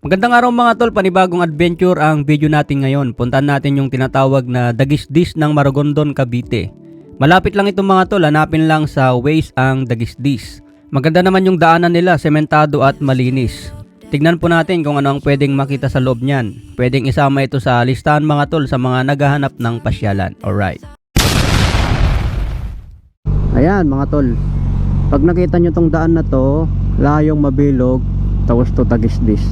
Magandang araw mga tol, panibagong adventure ang video natin ngayon. Puntahan natin yung tinatawag na Dagisdis ng Maragondon, Cavite. Malapit lang ito mga tol, hanapin lang sa Waze ang Dagisdis. Maganda naman yung daanan nila, sementado at malinis. Tignan po natin kung ano ang pwedeng makita sa loob niyan. Pwedeng isama ito sa listahan mga tol sa mga naghahanap ng pasyalan. Alright. Ayan mga tol, pag nakita nyo tong daan na to, layong mabilog, tapos to Dagisdis.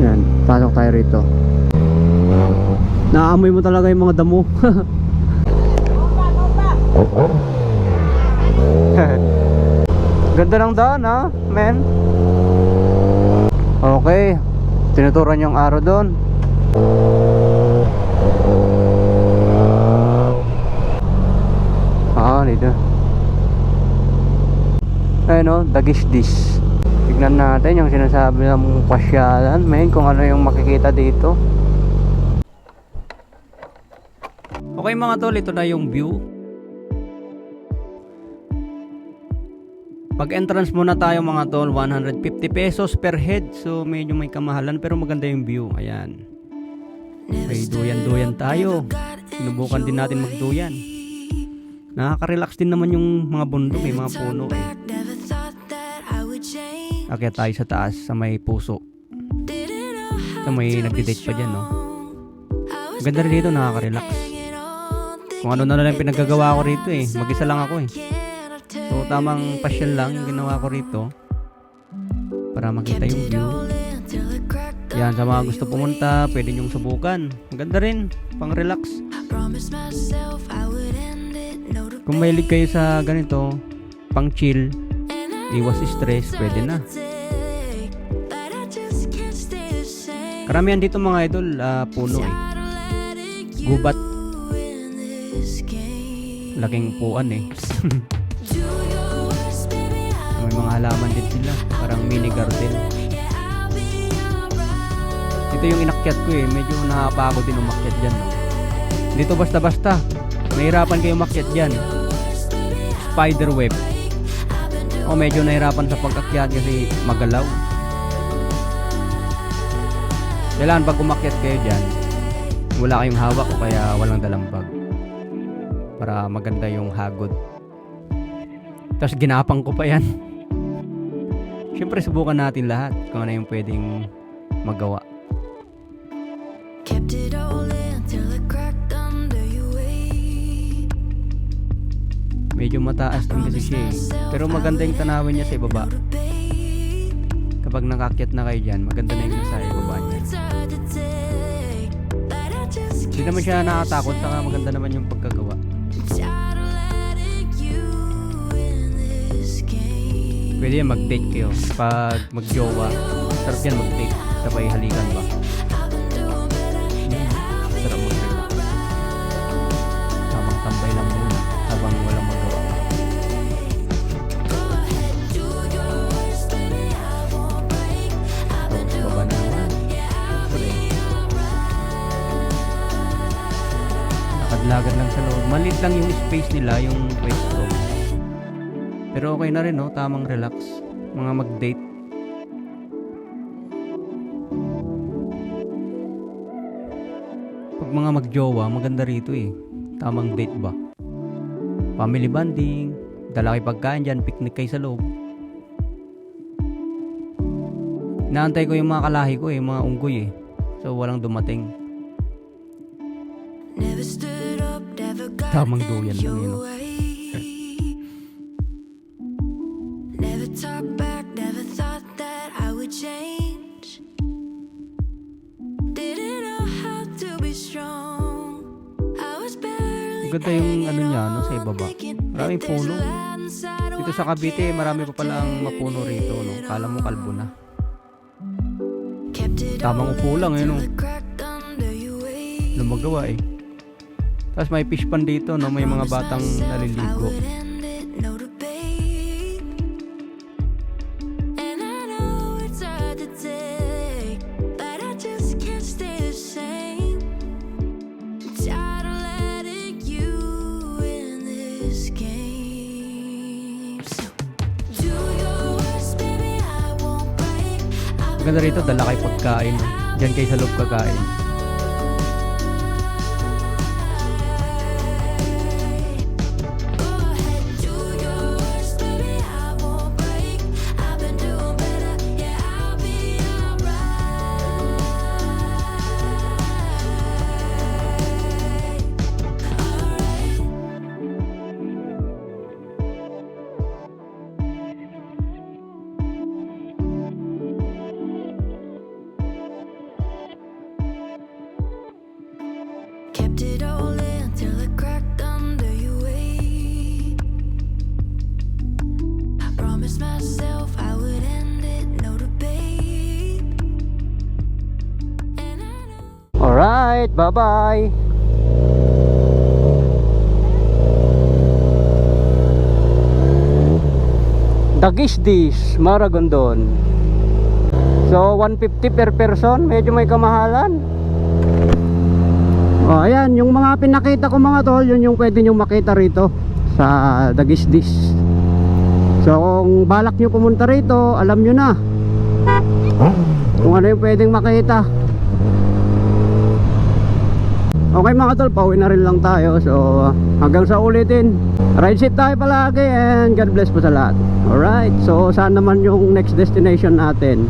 Yan, pasok tayo rito. Naamoy mo talaga yung mga damo. Ganda ng daan ha, men. Okay, tinuturan yung araw doon. Dito. Ayun o, Dagisdis. Tignan natin yung sinasabi ng pasyalan, men, kung ano yung makikita dito. Okay mga tol, ito na yung view. Pag entrance muna tayo mga tol, 150 pesos per head. So medyo may kamahalan pero maganda yung view. Ayan. May duyan-duyan tayo. Sinubukan din natin magduyan. Nakaka-relax din naman yung mga bundok, may mga puno eh. Akyat tayo sa taas, sa may puso. Ito may nagdi-date pa dyan, no? Maganda rin dito, nakaka-relax. Kung ano na lang pinagagawa ko rito eh. Mag-isa lang ako eh. So tamang pasyal lang yung ginawa ko rito para makita yung view. Yan, sa mga gusto pumunta, pwede nyong subukan. Maganda rin, pang relax. Kung mahilig kayo sa ganito, pang chill, iwas stress, pwede na. Karamihan dito mga idol, puno eh. Gubat. Laking upuan eh. May mga halaman din sila, parang mini garden. Ito yung inakyat ko eh, medyo nakapagod din umakyat dyan, no? Dito basta-basta, mahirapan kayo umakyat dyan. Spider web. O medyo nahirapan sa pag-akyat kasi magalaw. Kailangan pag umakyat kayo dyan, wala kayong hawak o kaya walang dalang bag para maganda yung hagod. Tapos ginapang ko pa yan. Siyempre subukan natin lahat kung ano yung pwedeng magawa. Medyo mataas din kasi siya eh. Pero maganda yung tanawin niya sa ibaba. Kapag nakakyat na kayo dyan, maganda na yung sa ibaba niya. Hindi naman siya nakatakot, saka maganda naman yung pagkagawa. Pwede yan mag-date kayo. Pag mag-jowa, sarap yan mag-date. Sabay halikan ba? Sarap mag-relax. Tamang tambay lang muna habang walang magawa. So, baba naman. Nakadlagan lang sa loob. Maliit lang yung space nila, yung pwesto. Pero okay na rin, no? Tamang relax. Mga mag-date. Pag mga mag-jowa, maganda rito eh. Tamang date ba? Family bonding. Dala kayo pagkain dyan. Picnic kayo sa loob. Inaantay ko yung mga kalahi ko eh. Mga unggoy eh. So walang dumating. Tamang duyan lang yun, no? Ganda yung ano niya, no, sa ibaba. Maraming puno. Dito sa Cavite, marami pa pala ang mapuno rito, no. Kala mo kalbo na. Tamang upo lang, no. Lumagawa eh. Tapos may fish pond dito, no. May mga batang naliligo. Maganda rito, dala kayo pagkain. Diyan kayo sa loob kakain. Kept it all in till it cracked under your weight. I promised myself I would end it, no debate. And I know. Alright, bye-bye. Dagisdis, Maragondon. So, 150 per person. Medyo may kamahalan. Oh, ayan, yung mga pinakita ko mga tol, yun yung pwede nyo makita rito sa Dagisdis. So, kung balak nyo pumunta rito, alam nyo na kung ano yung pwedeng makita. Okay mga tol, pauwi na rin lang tayo. So, hanggang sa ulitin. Ride safe tayo palagi and God bless po sa lahat. Alright, so saan naman yung next destination natin?